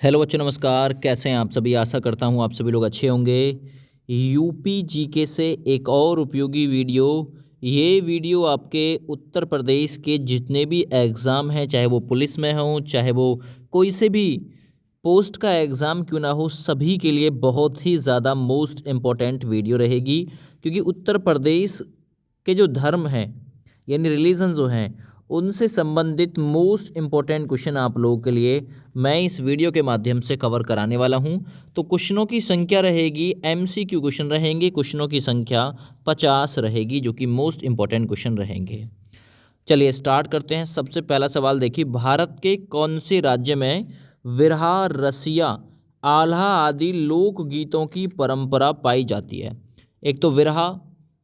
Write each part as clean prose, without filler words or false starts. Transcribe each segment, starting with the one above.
Hello बच्चों, नमस्कार। कैसे हैं आप सभी? आशा करता हूँ आप सभी लोग अच्छे होंगे। यूपी जीके से एक और उपयोगी वीडियो। ये वीडियो आपके उत्तर प्रदेश के जितने भी एग्ज़ाम हैं, चाहे वो पुलिस में हो, चाहे वो कोई से भी पोस्ट का एग्ज़ाम क्यों ना हो, सभी के लिए बहुत ही ज़्यादा मोस्ट इम्पॉर्टेंट वीडियो रहेगी। क्योंकि उत्तर प्रदेश के जो धर्म हैं यानी रिलीजन जो हैं, उनसे संबंधित मोस्ट इम्पॉर्टेंट क्वेश्चन आप लोगों के लिए मैं इस वीडियो के माध्यम से कवर कराने वाला हूं। तो क्वेश्चनों की संख्या रहेगी, एमसीक्यू क्वेश्चन रहेंगे, क्वेश्चनों की संख्या 50 रहेगी, जो कि मोस्ट इम्पॉर्टेंट क्वेश्चन रहेंगे। चलिए स्टार्ट करते हैं। सबसे पहला सवाल देखिए, भारत के कौन से राज्य में विरहा, रसिया, आल्हा आदि लोकगीतों की परंपरा पाई जाती है? एक तो विरहा,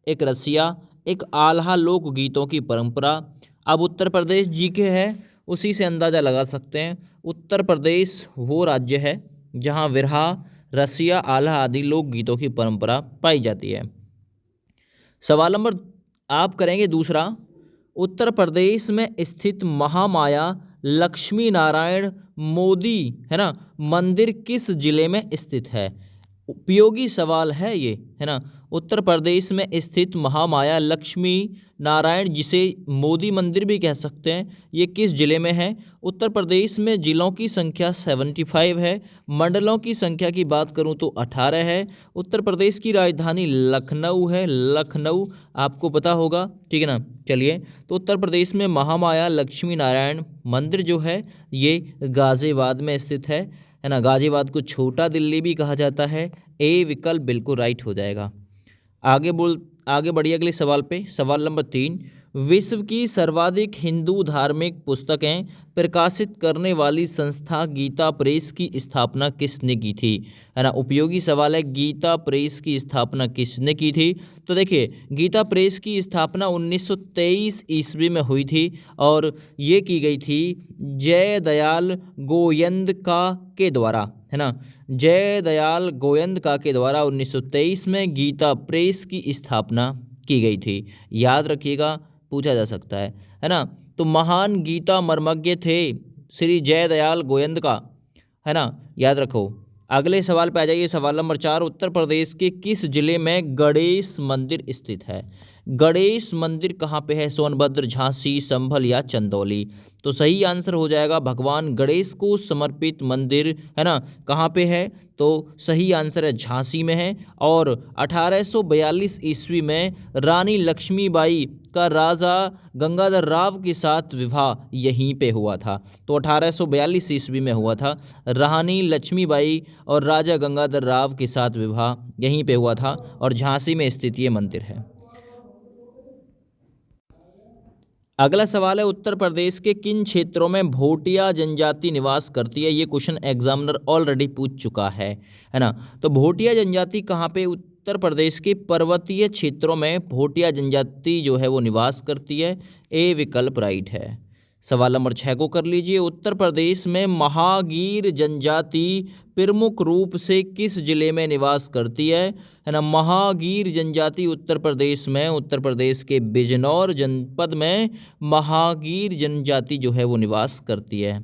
एक रसिया, एक आल्हा लोकगीतों की परंपरा। अब उत्तर प्रदेश जीके है, उसी से अंदाज़ा लगा सकते हैं। उत्तर प्रदेश वो राज्य है जहाँ विरहा, रसिया, आल्हा आदि लोकगीतों की परंपरा पाई जाती है। सवाल नंबर आप करेंगे दूसरा, उत्तर प्रदेश में स्थित महामाया लक्ष्मी नारायण मोदी है ना मंदिर किस जिले में स्थित है? उपयोगी सवाल है ये, है ना। उत्तर प्रदेश में स्थित महामाया लक्ष्मी नारायण, जिसे मोदी मंदिर भी कह सकते हैं, ये किस जिले में है? उत्तर प्रदेश में जिलों की संख्या 75 है। मंडलों की संख्या की बात करूं तो 18 है। उत्तर प्रदेश की राजधानी लखनऊ है। लखनऊ आपको पता होगा, ठीक है ना। चलिए, तो उत्तर प्रदेश में महामाया लक्ष्मी नारायण मंदिर जो है ये गाज़ियाबाद में स्थित है ना। गाज़ियाबाद को छोटा दिल्ली भी कहा जाता है। ए विकल्प बिल्कुल राइट हो जाएगा। आगे बढ़िए अगले सवाल पे। सवाल नंबर 3, विश्व की सर्वाधिक हिंदू धार्मिक पुस्तकें प्रकाशित करने वाली संस्था गीता प्रेस की स्थापना किसने की थी? है ना। उपयोगी सवाल है, गीता प्रेस की स्थापना किसने की थी? तो देखिए, गीता प्रेस की स्थापना 1923 ईस्वी में हुई थी और ये की गई थी जय दयाल गोयंदका के द्वारा, है ना। जय दयाल गोयंदका के द्वारा 1923 में गीता प्रेस की स्थापना की गई थी। याद रखिएगा, पूछा जा सकता है ना। तो महान गीता मर्मज्ञ थे श्री जय दयाल गोयंदका, है ना। याद रखो। अगले सवाल पे आ जाइए। सवाल नंबर 4, उत्तर प्रदेश के किस जिले में गणेश मंदिर स्थित है? गणेश मंदिर कहाँ पे है? सोनभद्र, झांसी, संभल या चंदौली? तो सही आंसर हो जाएगा भगवान गणेश को समर्पित मंदिर, है ना, कहाँ पे है? तो सही आंसर है झांसी में है। और 1842 ईस्वी में रानी लक्ष्मीबाई का राजा गंगाधर राव के साथ विवाह यहीं पे हुआ था। तो 1842 ईस्वी में हुआ था। रानी लक्ष्मीबाई और राजा गंगाधर राव के साथ विवाह यहीं पे हुआ था और झांसी में स्थित ये मंदिर है। अगला सवाल है, उत्तर प्रदेश के किन क्षेत्रों में भोटिया जनजाति निवास करती है? ये क्वेश्चन एग्जामिनर ऑलरेडी पूछ चुका है ना। तो भोटिया जनजाति कहाँ पे? उत्तर प्रदेश के पर्वतीय क्षेत्रों में भोटिया जनजाति जो है वो निवास करती है। ए विकल्प राइट है। सवाल नंबर 6 को कर लीजिए। उत्तर प्रदेश में महागीर जनजाति प्रमुख रूप से किस जिले में निवास करती है ना। महागीर जनजाति उत्तर प्रदेश के बिजनौर जनपद में महागीर जनजाति जो है वो निवास करती है।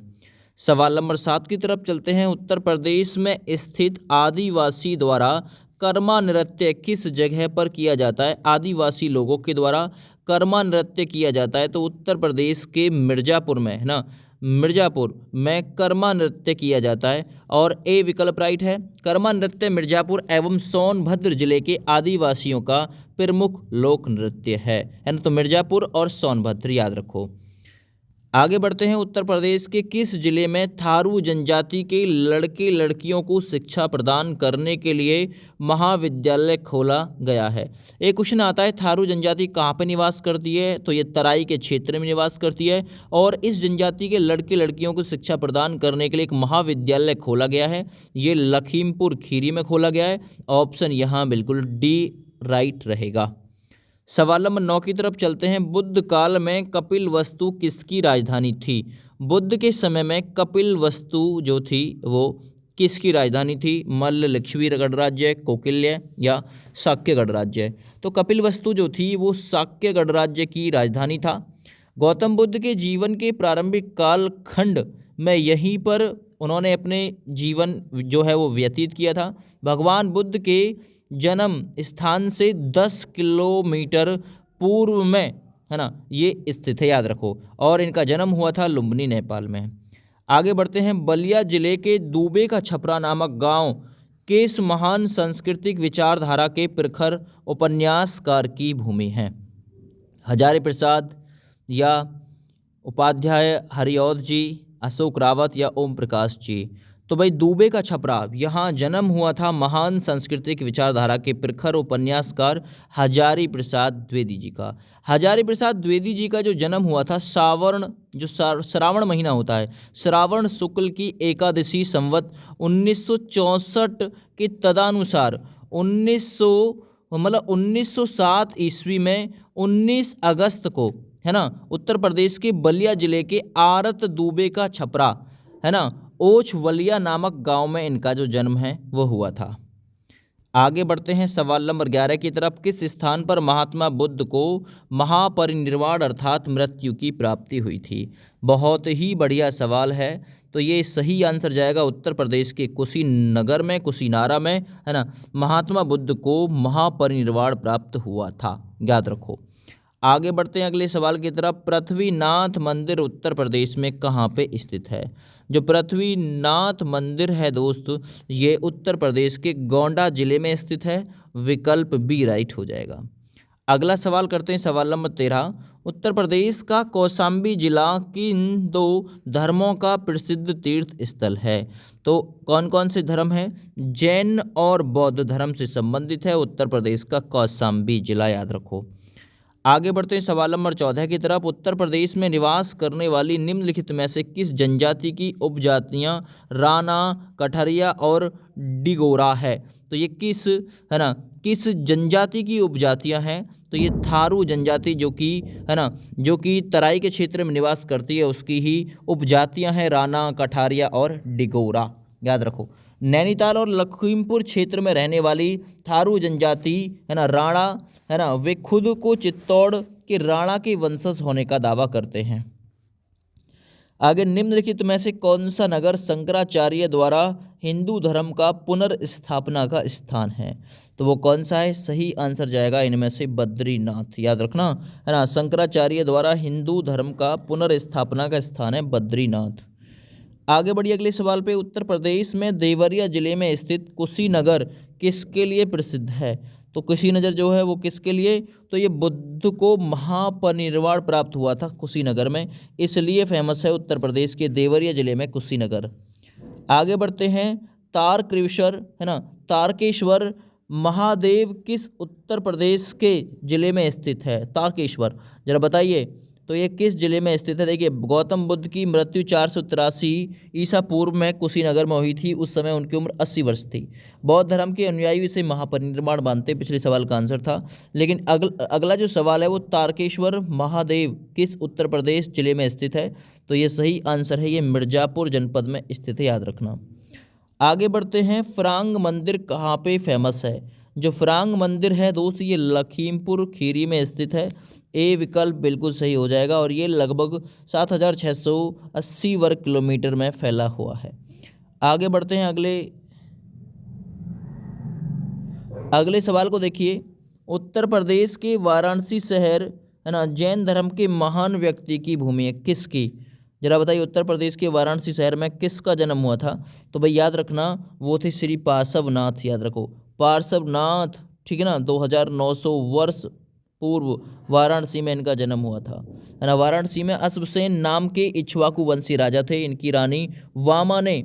सवाल नंबर 7 की तरफ चलते हैं। उत्तर प्रदेश में स्थित आदिवासी द्वारा कर्मा नृत्य किस जगह पर किया जाता है? आदिवासी लोगों के द्वारा कर्मा नृत्य किया जाता है तो उत्तर प्रदेश के मिर्ज़ापुर में, है ना, मिर्ज़ापुर में कर्मा नृत्य किया जाता है। और ए विकल्प राइट है। कर्मा नृत्य मिर्ज़ापुर एवं सोनभद्र जिले के आदिवासियों का प्रमुख लोक नृत्य है ना। तो मिर्ज़ापुर और सोनभद्र याद रखो। आगे बढ़ते हैं। उत्तर प्रदेश के किस जिले में थारू जनजाति के लड़के लड़कियों को शिक्षा प्रदान करने के लिए महाविद्यालय खोला गया है? एक क्वेश्चन आता है, थारू जनजाति कहाँ पे निवास करती है? तो ये तराई के क्षेत्र में निवास करती है और इस जनजाति के लड़के लड़कियों को शिक्षा प्रदान करने के लिए एक महाविद्यालय खोला गया है। ये लखीमपुर खीरी में खोला गया है। ऑप्शन यहाँ बिल्कुल डी राइट रहेगा। सवाल नंबर 9 की तरफ चलते हैं। बुद्ध काल में कपिल वस्तु किसकी राजधानी थी? बुद्ध के समय में कपिल वस्तु जो थी वो किसकी राजधानी थी? मल्ल, लिच्छवी गणराज्य, कौटिल्य या शाक्य गणराज्य? तो कपिल वस्तु जो थी वो शाक्य गणराज्य की राजधानी था। गौतम बुद्ध के जीवन के प्रारंभिक कालखंड में यहीं पर उन्होंने अपने जीवन जो है वो व्यतीत किया था। भगवान बुद्ध के जन्म स्थान से 10 किलोमीटर पूर्व में, है ना, ये स्थित है, याद रखो। और इनका जन्म हुआ था लुम्बिनी, नेपाल में। आगे बढ़ते हैं। बलिया जिले के दूबे का छपरा नामक गांव किस महान सांस्कृतिक विचारधारा के प्रखर उपन्यासकार की भूमि है? हजारी प्रसाद या उपाध्याय हरिऔध जी, अशोक रावत या ओम प्रकाश जी? तो भाई दूबे का छपरा, यहाँ जन्म हुआ था महान सांस्कृतिक विचारधारा के प्रखर उपन्यासकार हजारी प्रसाद द्विवेदी जी का। हजारी प्रसाद द्विवेदी जी का जो जन्म हुआ था श्रावण महीना होता है, श्रावण शुक्ल की एकादशी संवत 1964 के तदानुसार 1907 ईस्वी में 19 अगस्त को, है ना, उत्तर प्रदेश के बलिया जिले के आरत दूबे का छपरा, है ना, ओछवलिया नामक गांव में इनका जो जन्म है वो हुआ था। आगे बढ़ते हैं सवाल नंबर 11 की तरफ। किस स्थान पर महात्मा बुद्ध को महापरिनिर्वाण अर्थात मृत्यु की प्राप्ति हुई थी? बहुत ही बढ़िया सवाल है। तो ये सही आंसर जाएगा उत्तर प्रदेश के कुशीनगर में, कुशीनारा में, है ना, महात्मा बुद्ध को महापरिनिर्वाण प्राप्त हुआ था, याद रखो। आगे बढ़ते हैं अगले सवाल की तरफ। पृथ्वीनाथ मंदिर उत्तर प्रदेश में कहाँ पे स्थित है? जो पृथ्वीनाथ मंदिर है दोस्त, ये उत्तर प्रदेश के गोंडा जिले में स्थित है। विकल्प बी राइट हो जाएगा। अगला सवाल करते हैं सवाल नंबर 13। उत्तर प्रदेश का कौशाम्बी जिला किन दो धर्मों का प्रसिद्ध तीर्थ स्थल है? तो कौन कौन से धर्म हैं? जैन और बौद्ध धर्म से संबंधित है उत्तर प्रदेश का कौशाम्बी जिला, याद रखो। आगे बढ़ते हैं सवाल नंबर 14 की तरफ। उत्तर प्रदेश में निवास करने वाली निम्नलिखित में से किस जनजाति की उपजातियां राणा, कठरिया और डिगोरा है? तो ये किस, है ना, किस जनजाति की उपजातियां हैं? तो ये थारू जनजाति, जो कि, है ना, जो कि तराई के क्षेत्र में निवास करती है, उसकी ही उपजातियां हैं राणा, कठारिया और डिगोरा, याद रखो। नैनीताल और लखीमपुर क्षेत्र में रहने वाली थारू जनजाति, है ना, राणा, है ना, वे खुद को चित्तौड़ के राणा के वंशज होने का दावा करते हैं। आगे निम्नलिखित में से कौन सा नगर शंकराचार्य द्वारा हिंदू धर्म का पुनर्स्थापना का स्थान है? तो वो कौन सा है? सही आंसर जाएगा इनमें से बद्रीनाथ, याद रखना, है ना। शंकराचार्य द्वारा हिंदू धर्म का पुनर्स्थापना का स्थान है बद्रीनाथ। आगे बढ़िए अगले सवाल पे। उत्तर प्रदेश में देवरिया जिले में स्थित कुशीनगर किसके लिए प्रसिद्ध है? तो कुशीनगर जो है वो किसके लिए? तो ये बुद्ध को महापरिनिर्वाण प्राप्त हुआ था कुशीनगर में, इसलिए फेमस है उत्तर प्रदेश के देवरिया जिले में कुशीनगर। आगे बढ़ते हैं। तारकेश्वर, है ना, तारकेश्वर महादेव किस उत्तर प्रदेश के जिले में स्थित है? तारकेश्वर जरा बताइए, तो ये किस जिले में स्थित है? देखिए, गौतम बुद्ध की मृत्यु 483 ईसा पूर्व में कुशीनगर में हुई थी। उस समय उनकी उम्र 80 वर्ष थी। बौद्ध धर्म के अनुयायी इसे महापरिनिर्वाण मानते, पिछले सवाल का आंसर था। लेकिन अगला जो सवाल है वो तारकेश्वर महादेव किस उत्तर प्रदेश जिले में स्थित है? तो ये सही आंसर है, ये मिर्जापुर जनपद में स्थित है, याद रखना। आगे बढ़ते हैं। फ्रांग मंदिर कहाँ पे फेमस है? जो फ्रांग मंदिर है दोस्त, ये लखीमपुर खीरी में स्थित है। ए विकल्प बिल्कुल सही हो जाएगा, और ये लगभग 7680 वर्ग किलोमीटर में फैला हुआ है। आगे बढ़ते हैं अगले सवाल को देखिए। उत्तर प्रदेश के वाराणसी शहर, है ना, जैन धर्म के महान व्यक्ति की भूमि है, किसकी? जरा बताइए, उत्तर प्रदेश के वाराणसी शहर में किसका जन्म हुआ था? तो भाई याद रखना, वो थे श्री पार्श्वनाथ, याद रखो, पार्श्वनाथ, ठीक है ना। 2900 वर्ष पूर्व वाराणसी में इनका जन्म हुआ था, है ना। वाराणसी में अश्वसेन नाम के इक्ष्वाकु वंशी राजा थे। इनकी रानी वामा ने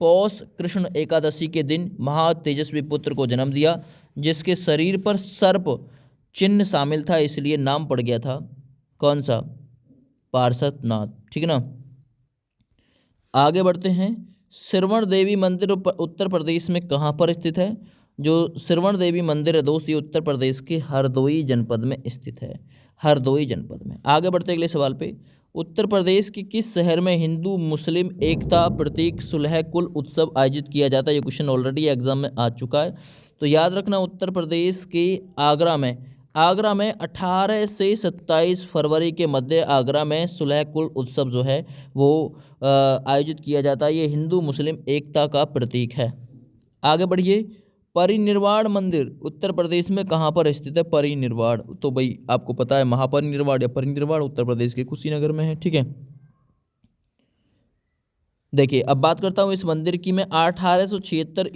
पौष कृष्ण एकादशी के दिन महातेजस्वी पुत्र को जन्म दिया, जिसके शरीर पर सर्प चिन्ह शामिल था, इसलिए नाम पड़ गया था कौन सा? पार्श्वनाथ, ठीक है ना। आगे बढ़ते हैं। श्रवण देवी मंदिर उत्तर प्रदेश में कहाँ पर स्थित है? जो श्रवण देवी मंदिर है दोस्त, ये उत्तर प्रदेश के हरदोई जनपद में स्थित है, हरदोई जनपद में। आगे बढ़ते अगले सवाल पे। उत्तर प्रदेश के किस शहर में हिंदू मुस्लिम एकता प्रतीक सुलह कुल उत्सव आयोजित किया जाता है? ये क्वेश्चन ऑलरेडी एग्जाम में आ चुका है, तो याद रखना उत्तर प्रदेश के आगरा में आगरा में 18 से 27 फरवरी के मध्य आगरा में सुलह कुल उत्सव जो है वो आयोजित किया जाता है। ये हिंदू मुस्लिम एकता का प्रतीक है। आगे बढ़िए। परिनिर्वाण मंदिर उत्तर प्रदेश में कहाँ पर स्थित है? परिनिर्वाण, तो भाई आपको पता है महापरिनिर्वाण या परिनिर्वाण उत्तर प्रदेश के कुशीनगर में है। ठीक है, देखिए अब बात करता हूँ इस मंदिर की मैं। 1876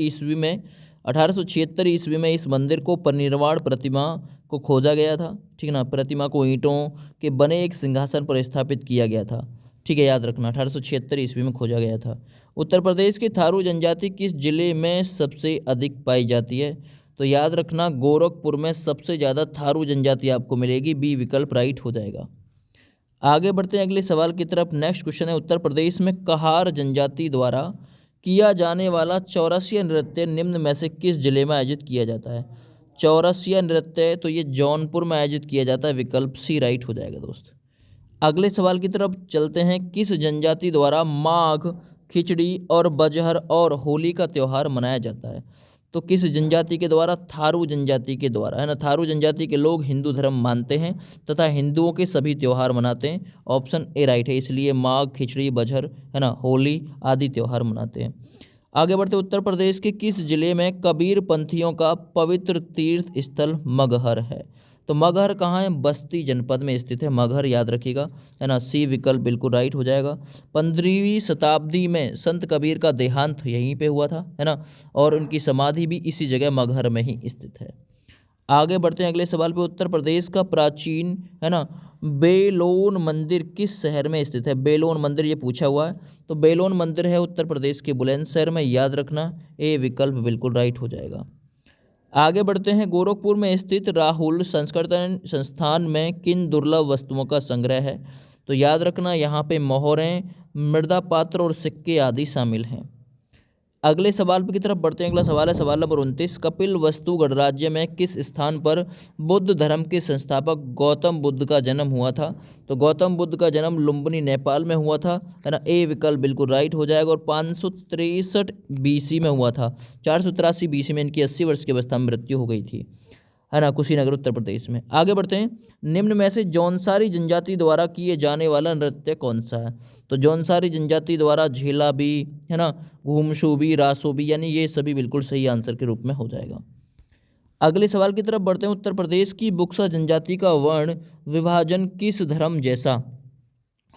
ईस्वी में इस मंदिर को परिनिर्वाण प्रतिमा को खोजा गया था। ठीक है ना, प्रतिमा को ईंटों के बने एक सिंहासन पर स्थापित किया गया था। ठीक है, याद रखना 1876 ईस्वी में खोजा गया था। उत्तर प्रदेश की थारू जनजाति किस जिले में सबसे अधिक पाई जाती है? तो याद रखना गोरखपुर में सबसे ज़्यादा थारू जनजाति आपको मिलेगी। बी विकल्प राइट हो जाएगा। आगे बढ़ते हैं अगले सवाल की तरफ। नेक्स्ट क्वेश्चन है, उत्तर प्रदेश में कहार जनजाति द्वारा किया जाने वाला चौरसिया नृत्य निम्न में से किस जिले में आयोजित किया जाता है? चौरसिया नृत्य तो ये जौनपुर में आयोजित किया जाता है। विकल्प सी राइट हो जाएगा दोस्त। अगले सवाल की तरफ चलते हैं। किस जनजाति द्वारा माघ, खिचड़ी और बजहर और होली का त्यौहार मनाया जाता है? तो किस जनजाति के द्वारा? थारू जनजाति के द्वारा, है ना। थारू जनजाति के लोग हिंदू धर्म मानते हैं तथा हिंदुओं के सभी त्यौहार मनाते हैं। ऑप्शन ए राइट है, इसलिए माघ, खिचड़ी, बजहर, है ना, होली आदि त्यौहार मनाते हैं। आगे बढ़ते, उत्तर प्रदेश के किस जिले में कबीर पंथियों का पवित्र तीर्थ स्थल मगहर है? तो मगहर कहाँ है? बस्ती जनपद में स्थित है मगहर, याद रखिएगा, है ना। सी विकल्प बिल्कुल राइट हो जाएगा। 15वीं शताब्दी में संत कबीर का देहांत यहीं पे हुआ था, है ना, और उनकी समाधि भी इसी जगह मगहर में ही स्थित है। आगे बढ़ते हैं अगले सवाल पे। उत्तर प्रदेश का प्राचीन, है ना, बेलोन मंदिर किस शहर में स्थित है? बेलोन मंदिर ये पूछा हुआ है, तो बेलोन मंदिर है उत्तर प्रदेश के बुलंदशहर में, याद रखना। ए विकल्प बिल्कुल राइट हो जाएगा। आगे बढ़ते हैं। गोरखपुर में स्थित राहुल संस्कृत संस्थान में किन दुर्लभ वस्तुओं का संग्रह है? तो याद रखना यहाँ पे मोहरें, मृदा पात्र और सिक्के आदि शामिल हैं। अगले सवाल की तरफ बढ़ते हैं। अगला सवाल है सवाल नंबर 29। कपिल वस्तु गणराज्य में किस स्थान पर बुद्ध धर्म के संस्थापक गौतम बुद्ध का जन्म हुआ था? तो गौतम बुद्ध का जन्म लुम्बिनी नेपाल में हुआ था, है ना। ए विकल्प बिल्कुल राइट हो जाएगा। और 563 BC में हुआ था। 483 BC में इनकी 80 वर्ष की अवस्था में मृत्यु हो गई थी, है ना, कुशीनगर उत्तर प्रदेश में। आगे बढ़ते हैं। निम्न में से जौनसारी जनजाति द्वारा किए जाने वाला नृत्य कौन सा है? तो जौनसारी जनजाति द्वारा झेलाबी, है ना, घूमशूबी, रासोबी, यानी ये सभी बिल्कुल सही आंसर के रूप में हो जाएगा। अगले सवाल की तरफ बढ़ते हैं। उत्तर प्रदेश की बुक्सा जनजाति का वर्ण विभाजन किस धर्म जैसा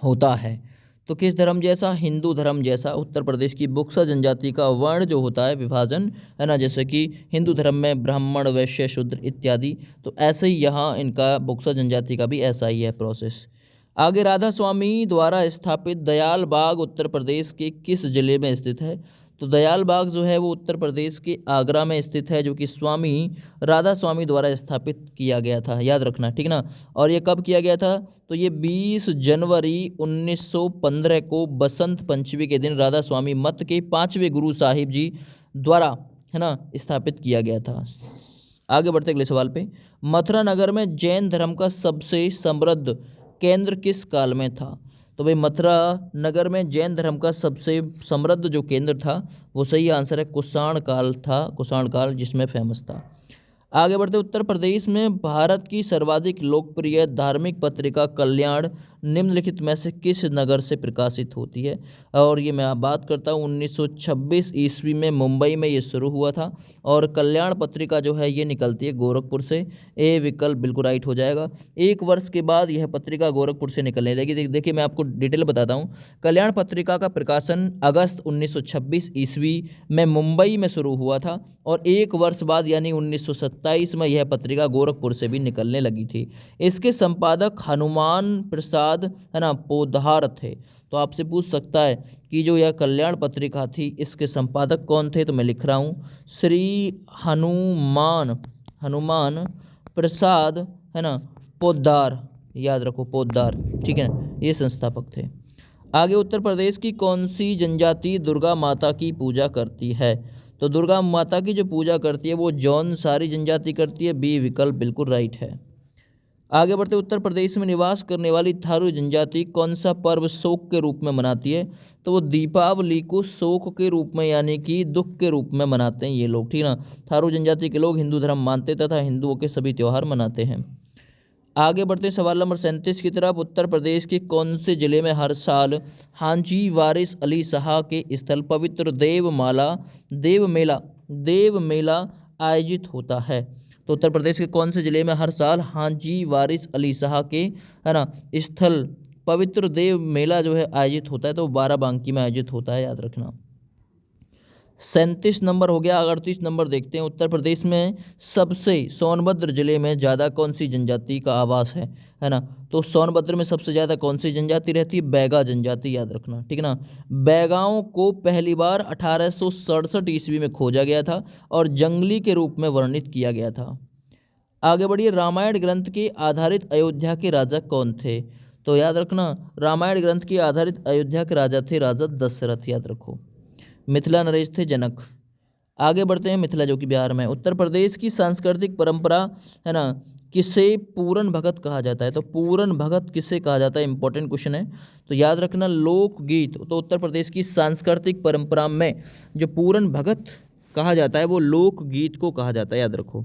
होता है? तो किस धर्म जैसा? हिंदू धर्म जैसा। उत्तर प्रदेश की बुक्सा जनजाति का वर्ण जो होता है विभाजन, है ना, जैसे कि हिंदू धर्म में ब्राह्मण, वैश्य, शूद्र इत्यादि, तो ऐसे ही यहाँ इनका बुक्सा जनजाति का भी ऐसा ही है प्रोसेस। आगे, राधा स्वामी द्वारा स्थापित दयाल बाग उत्तर प्रदेश के किस जिले में स्थित है? तो दयाल बाग जो है वो उत्तर प्रदेश के आगरा में स्थित है, जो कि स्वामी राधा स्वामी द्वारा स्थापित किया गया था, याद रखना, ठीक ना। और ये कब किया गया था? तो ये 20 जनवरी 1915 को बसंत पंचमी के दिन राधा स्वामी मत के 5वें गुरु साहिब जी द्वारा, है ना, स्थापित किया गया था। आगे बढ़ते अगले सवाल पे। मथुरा नगर में जैन धर्म का सबसे समृद्ध केंद्र किस काल में था? तो भाई मथुरा नगर में जैन धर्म का सबसे समृद्ध जो केंद्र था वो सही आंसर है कुषाण काल था, कुषाण काल जिसमें फेमस था। आगे बढ़ते, उत्तर प्रदेश में भारत की सर्वाधिक लोकप्रिय धार्मिक पत्रिका कल्याण निम्नलिखित में से किस नगर से प्रकाशित होती है? और ये मैं बात करता हूँ 1926 ईस्वी में मुंबई में ये शुरू हुआ था, और कल्याण पत्रिका जो है ये निकलती है गोरखपुर से। ए विकल्प बिल्कुल राइट हो जाएगा। 1 वर्ष के बाद यह पत्रिका गोरखपुर से निकलने लगी। देखिए मैं आपको डिटेल बताता हूँ। कल्याण पत्रिका का प्रकाशन अगस्त 1926 ईस्वी में मुंबई में शुरू हुआ था, और 1 वर्ष बाद यानी 1927 में यह पत्रिका गोरखपुर से भी निकलने लगी थी। इसके संपादक हनुमान प्रसाद, है ना, पोद्दार थे। तो आपसे पूछ सकता है कि जो यह कल्याण पत्रिका थी इसके संपादक कौन थे? तो मैं लिख रहा हूँ श्री हनुमान प्रसाद, है ना, पोद्दार, याद रखो पोद्दार, ठीक है ना, ये संस्थापक थे। आगे, उत्तर प्रदेश की कौन सी जनजाति दुर्गा माता की पूजा करती है? तो दुर्गा माता की जो पूजा करती है वो जौनसारी जनजाति करती है। बी विकल्प बिल्कुल राइट है। आगे बढ़ते, उत्तर प्रदेश में निवास करने वाली थारू जनजाति कौन सा पर्व शोक के रूप में मनाती है? तो वो दीपावली को शोक के रूप में यानी कि दुख के रूप में मनाते हैं ये लोग, ठीक ना। थारू जनजाति के लोग हिंदू धर्म मानते तथा हिंदुओं के सभी त्यौहार मनाते हैं। आगे बढ़ते सवाल नंबर 37 की तरफ, उत्तर प्रदेश के कौन से जिले में हर साल हाजी वारिस अली शाह के स्थल पवित्र देव मेला आयोजित होता है? तो उत्तर प्रदेश के कौन से जिले में हर साल हाजी वारिस अली शाह के, है ना, स्थल पवित्र देव मेला जो है आयोजित होता है? तो बाराबंकी में आयोजित होता है, याद रखना। 37 नंबर हो गया। 38 नंबर देखते हैं, उत्तर प्रदेश में सबसे सोनभद्र जिले में ज़्यादा कौन सी जनजाति का आवास है ना? तो सोनभद्र में सबसे ज़्यादा कौन सी जनजाति रहती है? बैगा जनजाति, याद रखना, ठीक ना। बैगाओं को पहली बार 1867 ईस्वी में खोजा गया था और जंगली के रूप में वर्णित किया गया था। आगे बढ़िए, रामायण ग्रंथ के आधारित अयोध्या के राजा कौन थे? तो याद रखना, रामायण ग्रंथ के आधारित अयोध्या के राजा थे राजा दशरथ, याद रखो। मिथिला नरेश थे जनक। आगे बढ़ते हैं, मिथिला जो कि बिहार में है। उत्तर प्रदेश की सांस्कृतिक परंपरा, है ना, किसे पूरन भगत कहा जाता है? तो पूरन भगत किसे कहा जाता है? इंपॉर्टेंट क्वेश्चन है, तो याद रखना लोकगीत। तो उत्तर प्रदेश की सांस्कृतिक परंपरा में जो पूरन भगत कहा जाता है वो लोकगीत को कहा जाता है, याद रखो।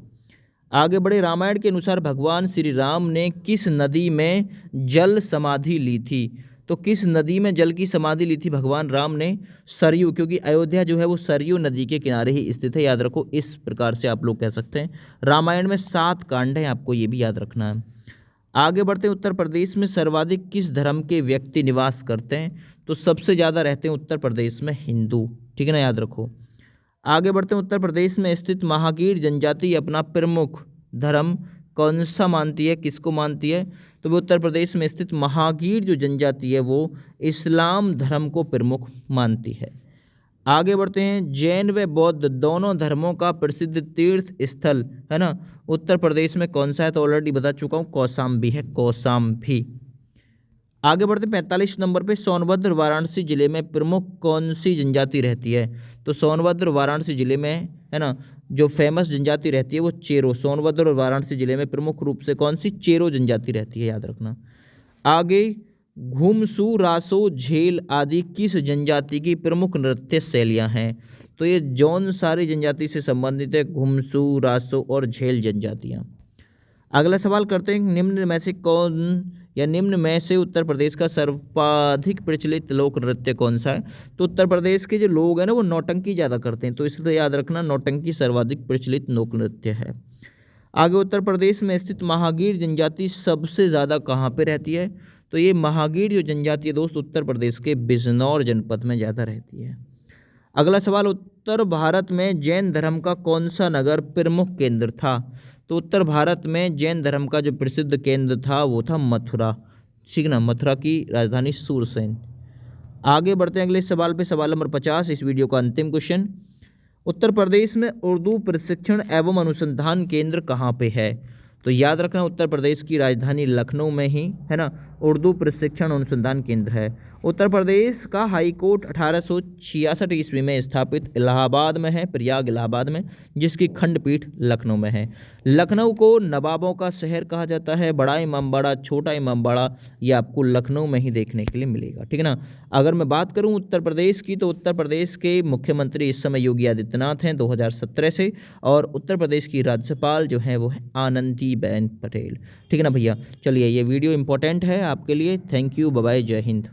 आगे बढ़े, रामायण के अनुसार भगवान श्री राम ने किस नदी में जल समाधि ली थी? तो किस नदी में जल की समाधि ली थी भगवान राम ने? सरयू, क्योंकि अयोध्या जो है वो सरयू नदी के किनारे ही स्थित है, याद रखो। इस प्रकार से आप लोग कह सकते हैं। रामायण में 7 कांड हैं, आपको ये भी याद रखना है। आगे बढ़ते हैं, उत्तर प्रदेश में सर्वाधिक किस धर्म के व्यक्ति निवास करते हैं? तो सबसे ज़्यादा रहते हैं उत्तर प्रदेश में हिंदू, ठीक है ना, याद रखो। आगे बढ़ते हैं, उत्तर प्रदेश में स्थित महागीर जनजाति अपना प्रमुख धर्म कौन सा मानती है, किसको मानती है? तो वो उत्तर प्रदेश में स्थित महागीर जो जनजाति है वो इस्लाम धर्म को प्रमुख मानती है। आगे बढ़ते हैं, जैन व बौद्ध दोनों धर्मों का प्रसिद्ध तीर्थ स्थल, है ना, उत्तर प्रदेश में कौन सा है? तो ऑलरेडी बता चुका हूँ, कौशाम्बी है, कौशाम्बी। आगे बढ़ते 45 नंबर पे, सोनभद्र वाराणसी जिले में प्रमुख कौन सी जनजाति रहती है? तो सोनभद्र वाराणसी जिले में, है ना, जो फेमस जनजाति रहती है वो चेरो। सोनभद्र और वाराणसी जिले में प्रमुख रूप से कौन सी? चेरो जनजाति रहती है, याद रखना। आगे, घुमसू, रासो, झेल आदि किस जनजाति की प्रमुख नृत्य शैलियाँ हैं? तो ये जौन सारी जनजाति से संबंधित है, घुमसू, रासो और झेल जनजातियाँ। अगला सवाल करते हैं, निम्न में से उत्तर प्रदेश का सर्वाधिक प्रचलित लोक नृत्य कौन सा है? तो उत्तर प्रदेश के जो लोग हैं ना वो नौटंकी ज़्यादा करते हैं, तो इसलिए याद रखना नौटंकी सर्वाधिक प्रचलित लोक नृत्य है। आगे, उत्तर प्रदेश में स्थित महागीर जनजाति सबसे ज़्यादा कहाँ पे रहती है? तो ये महागीर जो जनजाति है दोस्त उत्तर प्रदेश के बिजनौर जनपद में ज़्यादा रहती है। अगला सवाल, उत्तर भारत में जैन धर्म का कौन सा नगर प्रमुख केंद्र था? तो उत्तर भारत में जैन धर्म का जो प्रसिद्ध केंद्र था वो था मथुरा, ठीक ना, मथुरा की राजधानी सूरसेन। आगे बढ़ते हैं अगले सवाल पे, सवाल नंबर 50, इस वीडियो का अंतिम क्वेश्चन। उत्तर प्रदेश में उर्दू प्रशिक्षण एवं अनुसंधान केंद्र कहाँ पे है? तो याद रखना उत्तर प्रदेश की राजधानी लखनऊ में ही, है ना, उर्दू प्रशिक्षण अनुसंधान केंद्र है। उत्तर प्रदेश का हाई कोर्ट 1866 ईस्वी में स्थापित इलाहाबाद में है, प्रयाग इलाहाबाद में, जिसकी खंडपीठ लखनऊ में है। लखनऊ को नवाबों का शहर कहा जाता है। बड़ा इमामबाड़ा, छोटा इमामबाड़ा, ये आपको लखनऊ में ही देखने के लिए मिलेगा, ठीक है ना। अगर मैं बात करूं उत्तर प्रदेश की, तो उत्तर प्रदेश के मुख्यमंत्री इस समय योगी आदित्यनाथ हैं 2017 से, और उत्तर प्रदेश की राज्यपाल जो है वो है आनंदीबेन पटेल, ठीक है ना भैया। चलिए, ये वीडियो इंपॉर्टेंट है आपके लिए। थैंक यू, बाय बाय, जय हिंद।